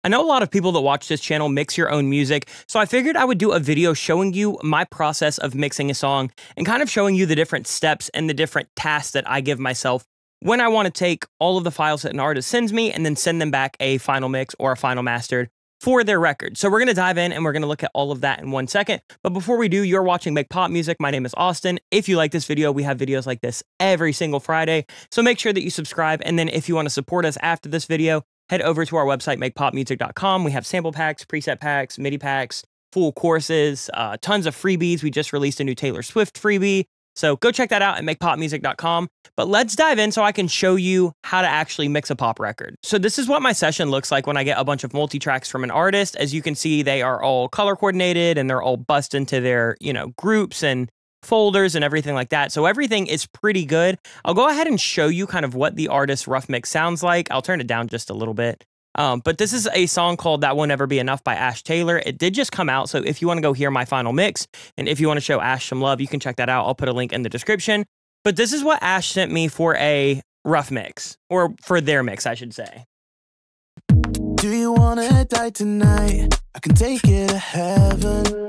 I know a lot of people that watch this channel mix your own music, so I figured I would do a video showing you my process of mixing a song and kind of showing you the different steps and the different tasks that I give myself when I want to take all of the files that an artist sends me and then send them back a final mix or a final mastered for their record. So we're going to dive in and we're going to look at all of that in 1 second. But before we do, you're watching Make Pop Music. My name is Austin. If you like this video, we have videos like this every single Friday. So make sure that you subscribe. And then if you want to support us after this video, head over to our website, makepopmusic.com. We have sample packs, preset packs, MIDI packs, full courses, tons of freebies. We just released a new Taylor Swift freebie. So go check that out at makepopmusic.com. But let's dive in so I can show you how to actually mix a pop record. So this is what my session looks like when I get a bunch of multi-tracks from an artist. As you can see, they are all color coordinated and they're all bussed into their, groups and folders and everything like that. So everything is pretty good. I'll go ahead and show you kind of what the artist's rough mix sounds like. I'll turn it down just a little bit. But this is a song called That Won't Ever Be Enough by Ash Taylor. It did just come out, so if you want to go hear my final mix, and if you want to show Ash some love, you can check that out. I'll put a link in the description. But this is what Ash sent me for a rough mix, or for their mix, I should say. Do you want to die tonight? I can take you to heaven.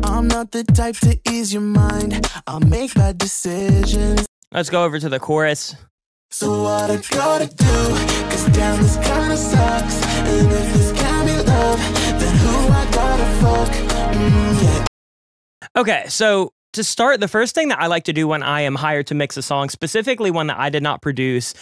I'm not the type to ease your mind. I'll make bad decisions. Let's go over to the chorus. So what I gotta do, cause damn this kinda sucks. And if this can't be love, then who I gotta fuck, yeah. Okay, so to start, the first thing that I like to do when I am hired to mix a song, specifically one that I did not produce,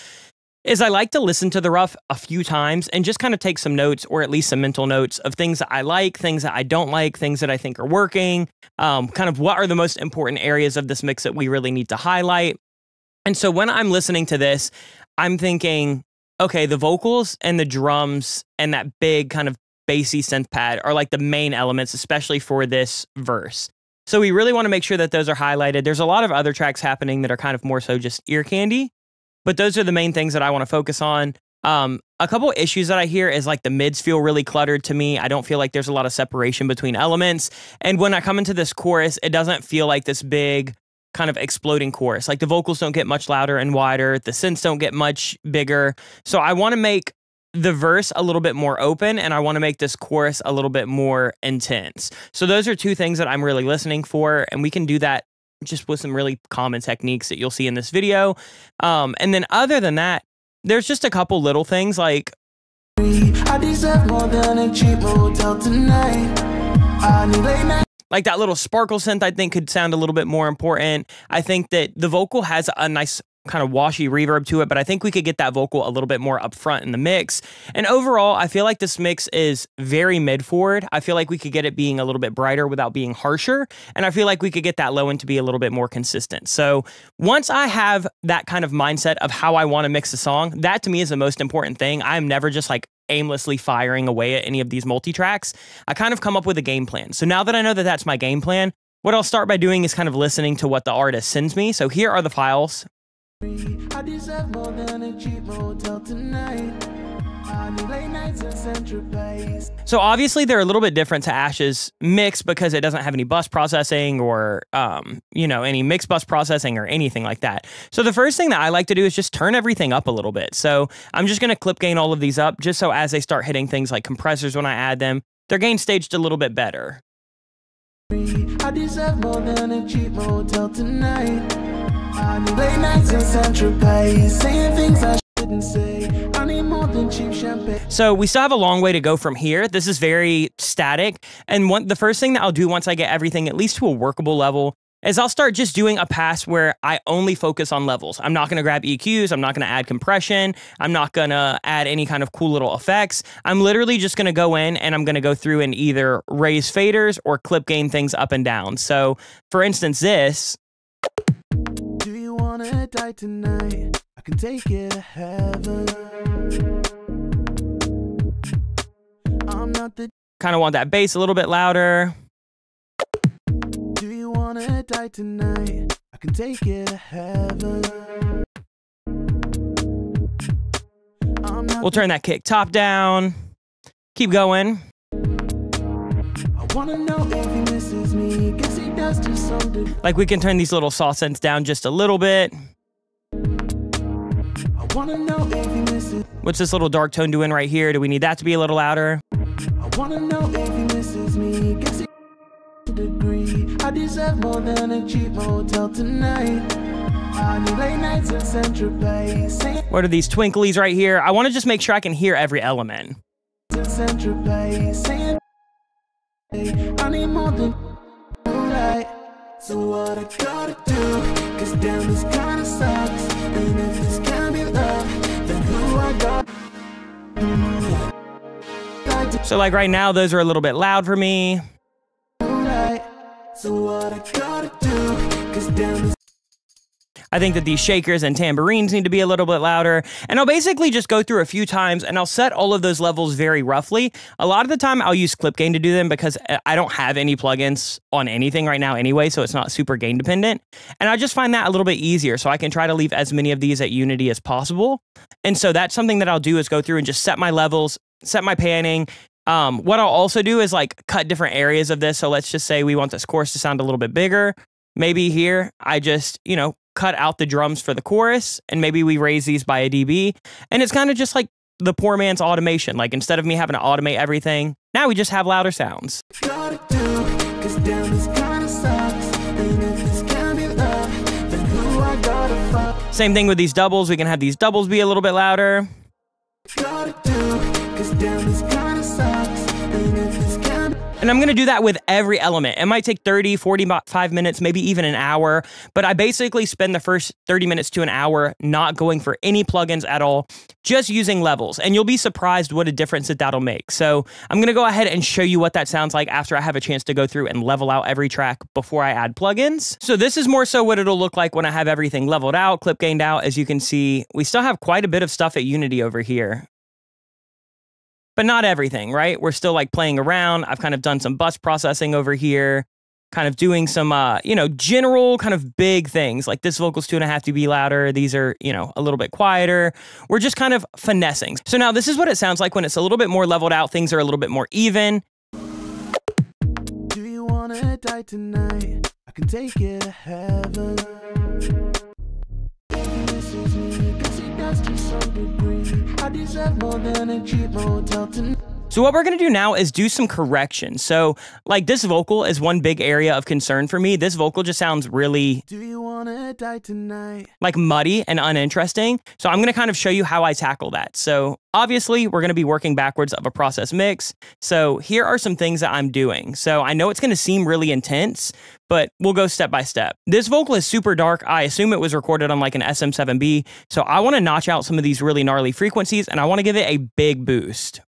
is I like to listen to the rough a few times and just kind of take some notes, or at least some mental notes of things that I like, things that I don't like, things that I think are working, kind of what are the most important areas of this mix that we really need to highlight. And so when I'm listening to this, I'm thinking, okay, the vocals and the drums and that big kind of bassy synth pad are like the main elements, especially for this verse. So we really want to make sure that those are highlighted. There's a lot of other tracks happening that are kind of more so just ear candy, but those are the main things that I want to focus on. A couple issues that I hear is like the mids feel really cluttered to me. I don't feel like there's a lot of separation between elements. And when I come into this chorus, it doesn't feel like this big kind of exploding chorus. Like the vocals don't get much louder and wider. The synths don't get much bigger. So I want to make the verse a little bit more open, and I want to make this chorus a little bit more intense. So those are two things that I'm really listening for, and we can do that just with some really common techniques that you'll see in this video. And then other than that, there's just a couple little things like I deserve more than a cheap motel tonight. I need late night. Like that little sparkle synth, I think could sound a little bit more important. I think that the vocal has a nice kind of washy reverb to it, but I think we could get that vocal a little bit more up front in the mix. And overall, I feel like this mix is very mid-forward. I feel like we could get it being a little bit brighter without being harsher. And I feel like we could get that low end to be a little bit more consistent. So once I have that kind of mindset of how I want to mix a song, that to me is the most important thing. I'm never just like aimlessly firing away at any of these multi-tracks. I kind of come up with a game plan. So now that I know that that's my game plan, what I'll start by doing is kind of listening to what the artist sends me. So here are the files. I deserve more than a cheap motel tonight. I need late nights in Central Place. So obviously they're a little bit different to Ash's mix because it doesn't have any bus processing or, any mix bus processing or anything like that. So the first thing that I like to do is just turn everything up a little bit. So I'm just going to clip gain all of these up just so as they start hitting things like compressors when I add them, they're gain staged a little bit better. I deserve more than a cheap motel tonight. I need late nights in Central Place, saying things I shouldn't say. I need more than cheap champagne. So we still have a long way to go from here. This is very static. And the first thing that I'll do once I get everything at least to a workable level is I'll start just doing a pass where I only focus on levels. I'm not going to grab EQs. I'm not going to add compression. I'm not going to add any kind of cool little effects. I'm literally just going to go in and I'm going to go through and either raise faders or clip gain things up and down. So for instance, this. Do you want to die tonight? I can take you to heaven. I'm not the kind of want that bass a little bit louder. Do you want to die tonight? I can take you to heaven. We'll turn that kick top down. Keep going. I wanna know if he misses me. Guess he does to some degree. Like we can turn these little saw synths down just a little bit. I wanna know if he misses. What's this little dark tone doing right here? Do we need that to be a little louder? I wanna know if he misses me. Guess he degree. I deserve more than a cheap motel tonight. I need late nights in Central Place. What are these twinklies right here? I want to just make sure I can hear every element. Central Place. I need more than right. So what I gotta do? Cause damn, this kinda sucks. And if this can't be love, then who I got? So like right now, those are a little bit loud for me. So what I gotta do? Cause damn, this I think that these shakers and tambourines need to be a little bit louder. And I'll basically just go through a few times and I'll set all of those levels very roughly. A lot of the time I'll use clip gain to do them because I don't have any plugins on anything right now anyway, so it's not super gain dependent. And I just find that a little bit easier, so I can try to leave as many of these at Unity as possible. And so that's something that I'll do, is go through and just set my levels, set my panning. What I'll also do is like cut different areas of this. So let's just say we want this chorus to sound a little bit bigger. Maybe here I just, you know, cut out the drums for the chorus, and maybe we raise these by a dB. And it's kind of just like the poor man's automation. Like, instead of me having to automate everything, now we just have louder sounds. gotta do. Cause damn, this kinda sucks. And if this can't be love, then who I gotta fuck? Same thing with these doubles. We can have these doubles be a little bit louder. Gotta do. Cause damn, this kinda sucks. And if this can't be And I'm going to do that with every element. It might take 30, 45 minutes, maybe even an hour, but I basically spend the first 30 minutes to an hour not going for any plugins at all, just using levels. And you'll be surprised what a difference that'll make. So I'm going to go ahead and show you what that sounds like after I have a chance to go through and level out every track before I add plugins. So this is more so what it'll look like when I have everything leveled out, clip gained out. As you can see, we still have quite a bit of stuff at Unity over here. But not everything, right? We're still like playing around. I've kind of done some bus processing over here, kind of doing some, you know, general kind of big things. Like this vocal's 2.5 dB louder. These are, you know, a little bit quieter. We're just kind of finessing. So now this is what it sounds like when it's a little bit more leveled out. Things are a little bit more even. Do you wanna die tonight? I can take it to heaven. This is me, 'cause he does to some degree. I deserve more than a cheap motel tonight. So what we're going to do now is do some correction. So like this vocal is one big area of concern for me. This vocal just sounds really Do you wanna die tonight? like muddy and uninteresting. So I'm going to kind of show you how I tackle that. So obviously we're going to be working backwards of a process mix. So here are some things that I'm doing. So I know it's going to seem really intense, but we'll go step by step. This vocal is super dark. I assume it was recorded on like an SM7B. So I want to notch out some of these really gnarly frequencies and I want to give it a big boost.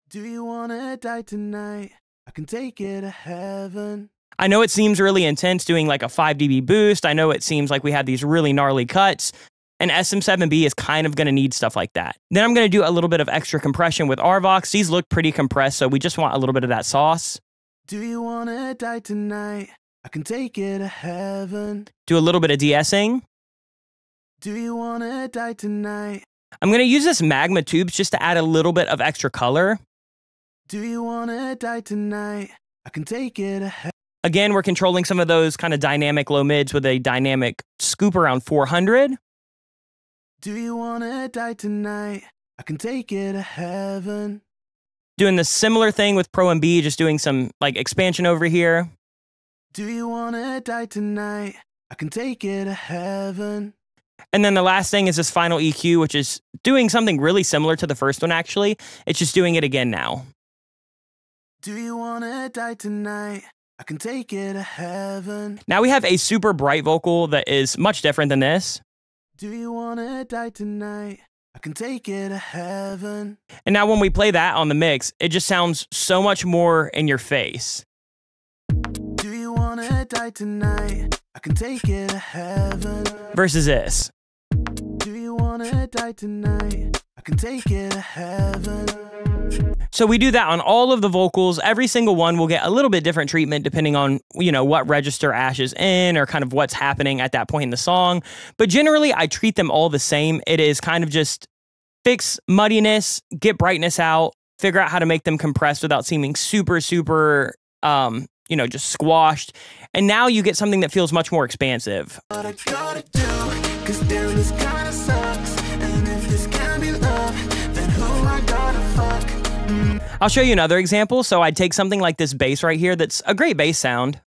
Do you wanna die tonight? I can take it to heaven. I know it seems really intense doing like a 5 dB boost. I know it seems like we have these really gnarly cuts. And SM7B is kind of going to need stuff like that. Then I'm going to do a little bit of extra compression with RVox. These look pretty compressed, so we just want a little bit of that sauce. Do you wanna die tonight? I can take it to heaven. Do a little bit of de-essing. Do you wanna die tonight? I'm going to use this magma tubes just to add a little bit of extra color. Do you wanna die tonight? I can take it to heaven. Again, we're controlling some of those kind of dynamic low mids with a dynamic scoop around 400. Do you wanna die tonight? I can take it to heaven. Doing the similar thing with Pro and B, just doing some like expansion over here. Do you wanna die tonight? I can take it to heaven. And then the last thing is this final EQ, which is doing something really similar to the first one, actually. It's just doing it again now. Do you wanna die tonight? I can take it to heaven. Now we have a super bright vocal that is much different than this. Do you wanna die tonight? I can take it to heaven. And now when we play that on the mix, it just sounds so much more in your face. Do you wanna die tonight? I can take it to heaven. Versus this. Do you wanna die tonight? I can take it to heaven. So we do that on all of the vocals. Every single one will get a little bit different treatment depending on, you know, what register Ash is in or kind of what's happening at that point in the song. But generally, I treat them all the same. It is kind of just fix muddiness, get brightness out, figure out how to make them compressed without seeming super, super, you know, just squashed. And now you get something that feels much more expansive. What I gotta do, 'cause damn, this kinda sucks. And if this can't be love, I'll show you another example. So I'd take something like this bass right here that's a great bass sound.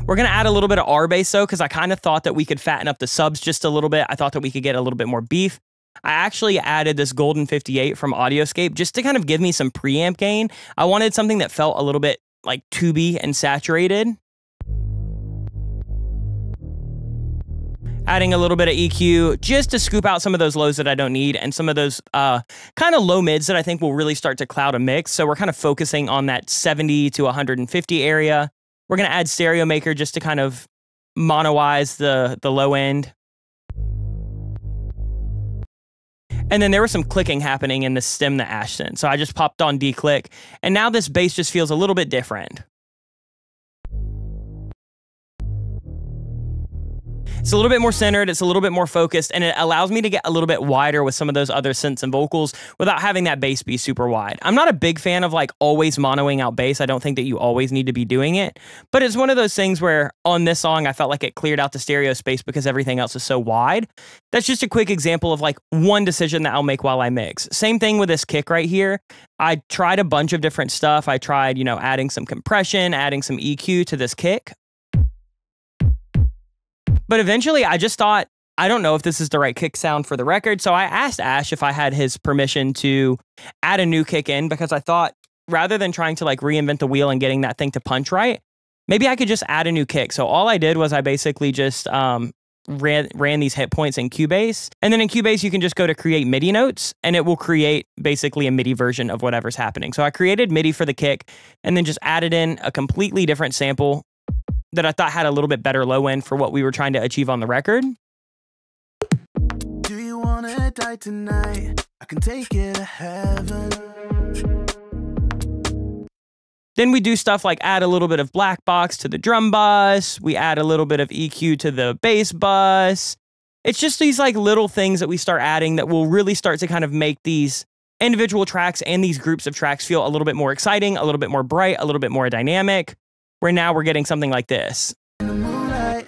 We're going to add a little bit of R bass though, because I kind of thought that we could fatten up the subs just a little bit. I thought that we could get a little bit more beef. I actually added this Golden 58 from AudioScape just to kind of give me some preamp gain. I wanted something that felt a little bit like tubey and saturated. Adding a little bit of EQ just to scoop out some of those lows that I don't need and some of those kind of low mids that I think will really start to cloud a mix. So we're kind of focusing on that 70 to 150 area. We're going to add Stereo Maker just to kind of monoize the low end. And then there was some clicking happening in the stem that Ash sent. So I just popped on D-click, and now this bass just feels a little bit different. It's a little bit more centered, it's a little bit more focused, and it allows me to get a little bit wider with some of those other synths and vocals without having that bass be super wide. I'm not a big fan of like always monoing out bass. I don't think that you always need to be doing it, but it's one of those things where on this song, I felt like it cleared out the stereo space because everything else is so wide. That's just a quick example of like one decision that I'll make while I mix. Same thing with this kick right here. I tried a bunch of different stuff. I tried, you know, adding some compression, adding some EQ to this kick. But eventually I just thought, I don't know if this is the right kick sound for the record. So I asked Ash if I had his permission to add a new kick in, because I thought rather than trying to like reinvent the wheel and getting that thing to punch right, maybe I could just add a new kick. So all I did was I basically just ran these hit points in Cubase. And then in Cubase, you can just go to create MIDI notes and it will create basically a MIDI version of whatever's happening. So I created MIDI for the kick and then just added in a completely different sample that I thought had a little bit better low end for what we were trying to achieve on the record. Do you wanna die tonight? I can take you to heaven. Then we do stuff like add a little bit of black box to the drum bus. We add a little bit of EQ to the bass bus. It's just these like little things that we start adding that will really start to kind of make these individual tracks and these groups of tracks feel a little bit more exciting, a little bit more bright, a little bit more dynamic. Where now we're getting something like this. In the moonlight,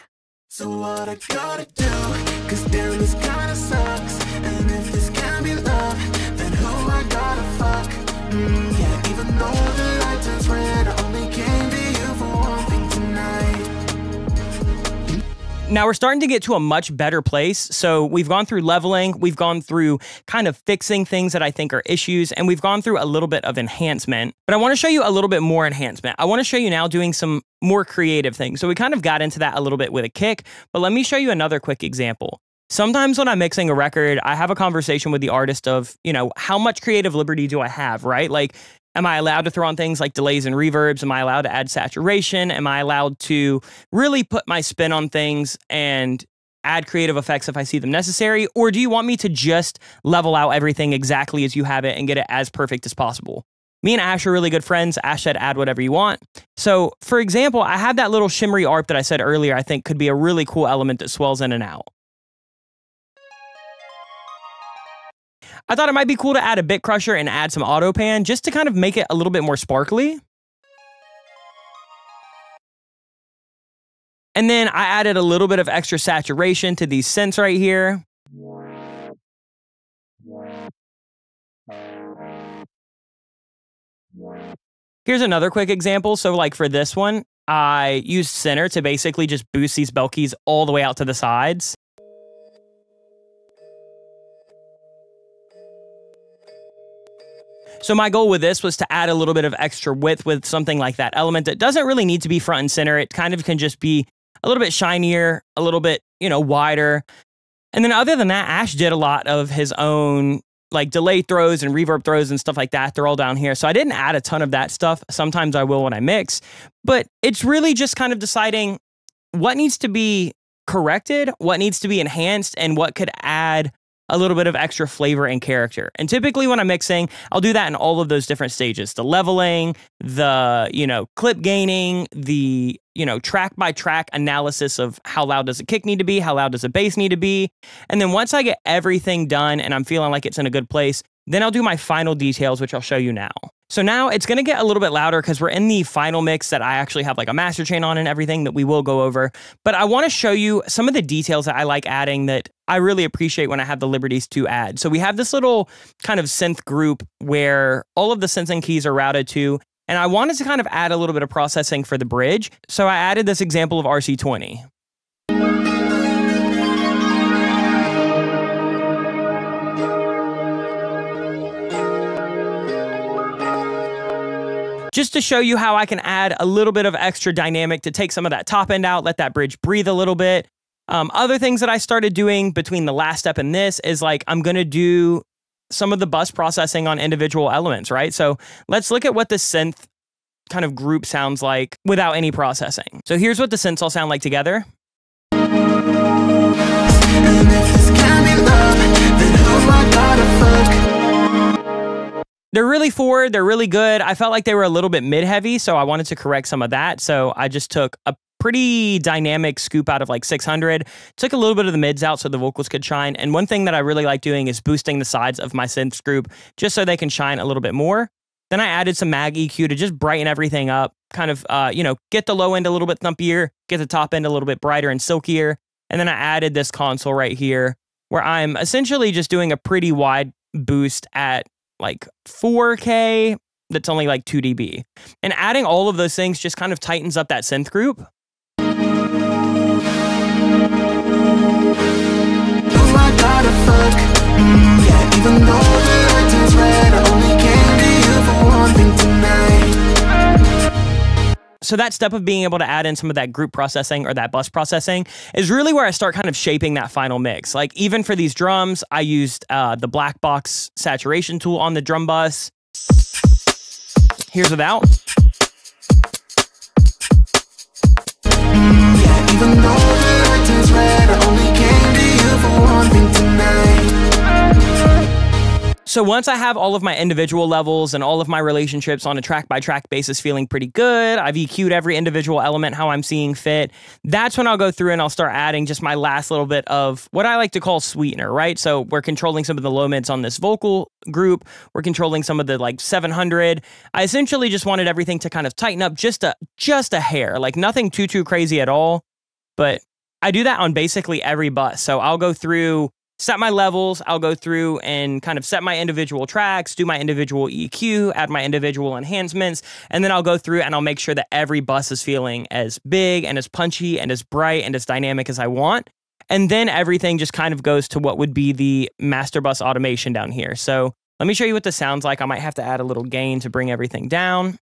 so what I gotta do? 'Cause damn, this kinda sucks. And if this can't be love, then who I gotta fuck? Yeah, even though the light turns red, I only came to you for one thing tonight. Now we're starting to get to a much better place. So we've gone through leveling, we've gone through kind of fixing things that I think are issues, and we've gone through a little bit of enhancement. But I want to show you a little bit more enhancement. I want to show you now doing some more creative things. So we kind of got into that a little bit with a kick, but let me show you another quick example. Sometimes when I'm mixing a record, I have a conversation with the artist of, you know, how much creative liberty do I have, right? Like, am I allowed to throw on things like delays and reverbs? Am I allowed to add saturation? Am I allowed to really put my spin on things and add creative effects if I see them necessary? Or do you want me to just level out everything exactly as you have it and get it as perfect as possible? Me and Ash are really good friends. Ash said add whatever you want. So for example, I have that little shimmery ARP that I said earlier I think could be a really cool element that swells in and out. I thought it might be cool to add a bit crusher and add some auto pan just to kind of make it a little bit more sparkly. And then I added a little bit of extra saturation to these synths right here. Here's another quick example. So like for this one, I used center to basically just boost these bell keys all the way out to the sides. So my goal with this was to add a little bit of extra width with something like that element that doesn't really need to be front and center. It kind of can just be a little bit shinier, a little bit, you know, wider. And then other than that, Ash did a lot of his own like delay throws and reverb throws and stuff like that. They're all down here. So I didn't add a ton of that stuff. Sometimes I will when I mix, but it's really just kind of deciding what needs to be corrected, what needs to be enhanced, and what could add a little bit of extra flavor and character. And typically when I'm mixing, I'll do that in all of those different stages. The leveling, the, you know, clip gaining, the, you know, track by track analysis of how loud does a kick need to be, how loud does a bass need to be. And then once I get everything done and I'm feeling like it's in a good place, then I'll do my final details, which I'll show you now. So now it's going to get a little bit louder because we're in the final mix that I actually have like a master chain on and everything that we will go over. But I want to show you some of the details that I like adding that I really appreciate when I have the liberties to add. So we have this little kind of synth group where all of the synths and keys are routed to, and I wanted to kind of add a little bit of processing for the bridge. So I added this example of RC20. Just to show you how I can add a little bit of extra dynamic to take some of that top end out, let that bridge breathe a little bit. Other things that I started doing between the last step and this is like, I'm going to do some of the bus processing on individual elements, right? So let's look at what the synth kind of group sounds like without any processing. So here's what the synths all sound like together. They're really forward, they're really good. I felt like they were a little bit mid-heavy, so I wanted to correct some of that. So I just took a pretty dynamic scoop out of like 600, took a little bit of the mids out so the vocals could shine. And one thing that I really like doing is boosting the sides of my synths group just so they can shine a little bit more. Then I added some mag EQ to just brighten everything up, kind of, you know, get the low end a little bit thumpier, get the top end a little bit brighter and silkier. And then I added this console right here where I'm essentially just doing a pretty wide boost at like 4K, that's only like 2 dB. And adding all of those things just kind of tightens up that synth group. So that step of being able to add in some of that group processing or that bus processing is really where I start kind of shaping that final mix. Like even for these drums, I used the black box saturation tool on the drum bus. Here's without. Even though the light turns red, I only came to you for one thing tonight. So once I have all of my individual levels and all of my relationships on a track-by-track basis feeling pretty good, I've EQ'd every individual element how I'm seeing fit, that's when I'll go through and I'll start adding just my last little bit of what I like to call sweetener, right? So we're controlling some of the low mids on this vocal group. We're controlling some of the like 700. I essentially just wanted everything to kind of tighten up just a hair, like nothing too crazy at all. But I do that on basically every bus. So I'll go through, set my levels, I'll go through and kind of set my individual tracks, do my individual EQ, add my individual enhancements, and then I'll go through and I'll make sure that every bus is feeling as big and as punchy and as bright and as dynamic as I want. And then everything just kind of goes to what would be the master bus automation down here. So let me show you what this sounds like. I might have to add a little gain to bring everything down.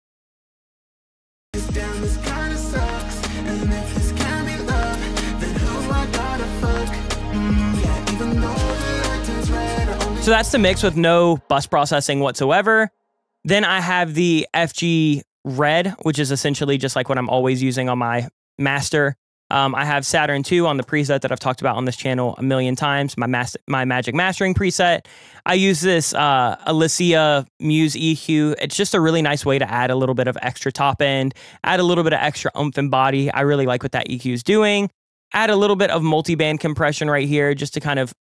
So that's the mix with no bus processing whatsoever. Then I have the FG Red, which is essentially just like what I'm always using on my master. I have Saturn 2 on the preset that I've talked about on this channel a million times, my Magic Mastering preset. I use this Alicia Muse EQ. It's just a really nice way to add a little bit of extra top end, add a little bit of extra oomph and body. I really like what that EQ is doing. Add a little bit of multi-band compression right here just to kind of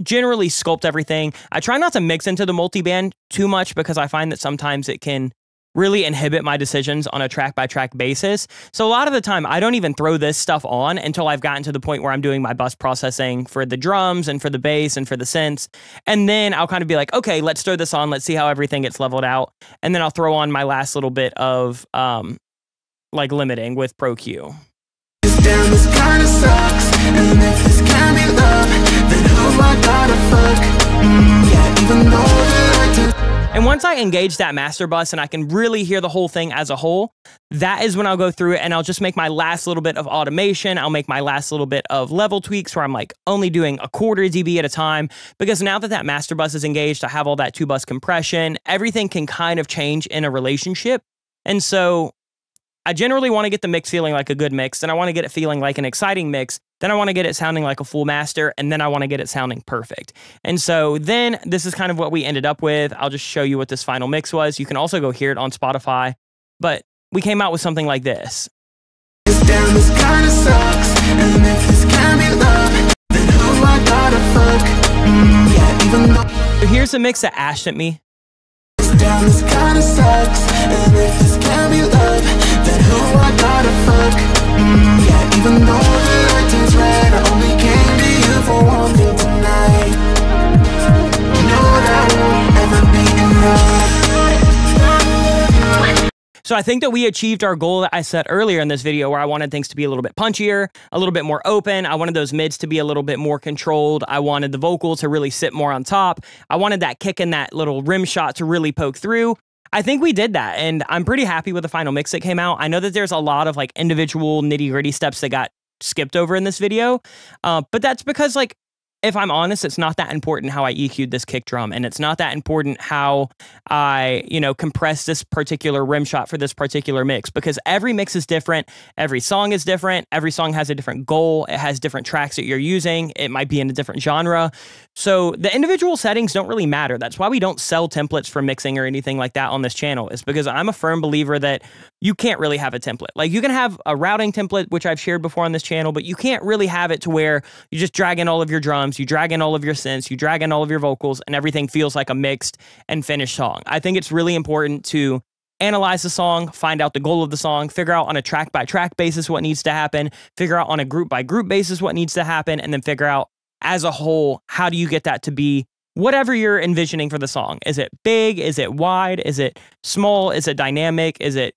generally sculpt everything. I try not to mix into the multi-band too much because I find that sometimes it can really inhibit my decisions on a track-by-track basis. So a lot of the time, I don't even throw this stuff on until I've gotten to the point where I'm doing my bus processing for the drums and for the bass and for the synths. And then I'll kind of be like, okay, let's throw this on. Let's see how everything gets leveled out. And then I'll throw on my last little bit of like limiting with Pro Q. Damn, this kind of sucks. And if this can be love, then who I gotta fuck? Yeah, even though and once I engage that master bus and I can really hear the whole thing as a whole, that is when I'll go through it and I'll just make my last little bit of automation. I'll make my last little bit of level tweaks where I'm like only doing 1/4 dB at a time, because now that that master bus is engaged, I have all that 2-bus compression. Everything can kind of change in a relationship. And so I generally want to get the mix feeling like a good mix, then I want to get it feeling like an exciting mix, then I want to get it sounding like a full master, and then I want to get it sounding perfect. And so then this is kind of what we ended up with. I'll just show you what this final mix was. You can also go hear it on Spotify, but we came out with something like this. Damn, this kind of sucks. And if this can be love, then who I gotta fuck? Yeah, even though. So here's the mix that Ash sent me. down, this kinda sucks. And if this can't be love, then who I gotta fuck? Yeah, even though the light turns red, I only came to you for one thing tonight. You know that won't ever be enough. So I think that we achieved our goal that I set earlier in this video, where I wanted things to be a little bit punchier, a little bit more open. I wanted those mids to be a little bit more controlled. I wanted the vocal to really sit more on top. I wanted that kick and that little rim shot to really poke through. I think we did that, and I'm pretty happy with the final mix that came out. I know that there's a lot of like individual nitty-gritty steps that got skipped over in this video, but that's because, like, if I'm honest, it's not that important how I EQ'd this kick drum, and it's not that important how I, compress this particular rim shot for this particular mix, because every mix is different. Every song is different. Every song has a different goal. It has different tracks that you're using. It might be in a different genre. So the individual settings don't really matter. That's why we don't sell templates for mixing or anything like that on this channel, is because I'm a firm believer that you can't really have a template. Like, you can have a routing template, which I've shared before on this channel, but you can't really have it to where you just drag in all of your drums, you drag in all of your synths, you drag in all of your vocals, and everything feels like a mixed and finished song. I think it's really important to analyze the song, find out the goal of the song, figure out on a track-by-track basis what needs to happen, figure out on a group-by-group basis what needs to happen, and then figure out as a whole, how do you get that to be whatever you're envisioning for the song. Is it big? Is it wide? Is it small? Is it dynamic? Is it,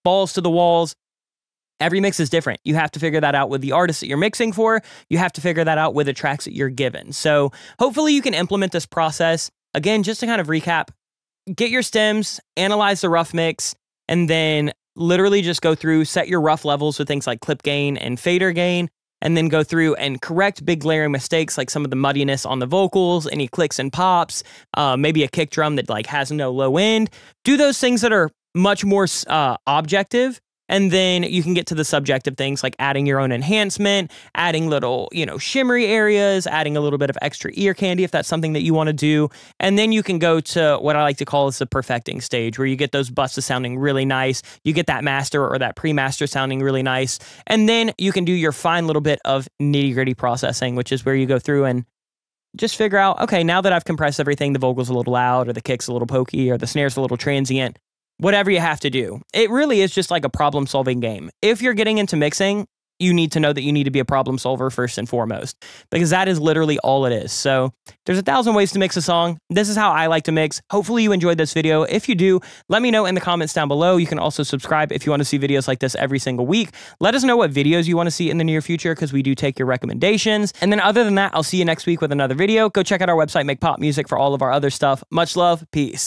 balls to the walls? Every mix is different. You have to figure that out with the artist that you're mixing for. You have to figure that out with the tracks that you're given. So hopefully you can implement this process. Again, just to kind of recap, get your stems, analyze the rough mix, and then literally just go through, set your rough levels with things like clip gain and fader gain, and then go through and correct big glaring mistakes like some of the muddiness on the vocals, any clicks and pops, maybe a kick drum that like has no low end. Do those things that are much more objective, and then you can get to the subjective things like adding your own enhancement, adding little, shimmery areas, adding a little bit of extra ear candy if that's something that you want to do. And then you can go to what I like to call is the perfecting stage, where you get those buses sounding really nice. You get that master or that pre-master sounding really nice. And then you can do your fine little bit of nitty-gritty processing, which is where you go through and just figure out, okay, now that I've compressed everything, the vocal's a little loud, or the kick's a little pokey, or the snare's a little transient. Whatever you have to do. It really is just like a problem-solving game. If you're getting into mixing, you need to know that you need to be a problem solver first and foremost, because that is literally all it is. So there's 1,000 ways to mix a song. This is how I like to mix. Hopefully you enjoyed this video. If you do, let me know in the comments down below. You can also subscribe if you want to see videos like this every single week. Let us know what videos you want to see in the near future, because we do take your recommendations. And then other than that, I'll see you next week with another video. Go check out our website, Make Pop Music, for all of our other stuff. Much love. Peace.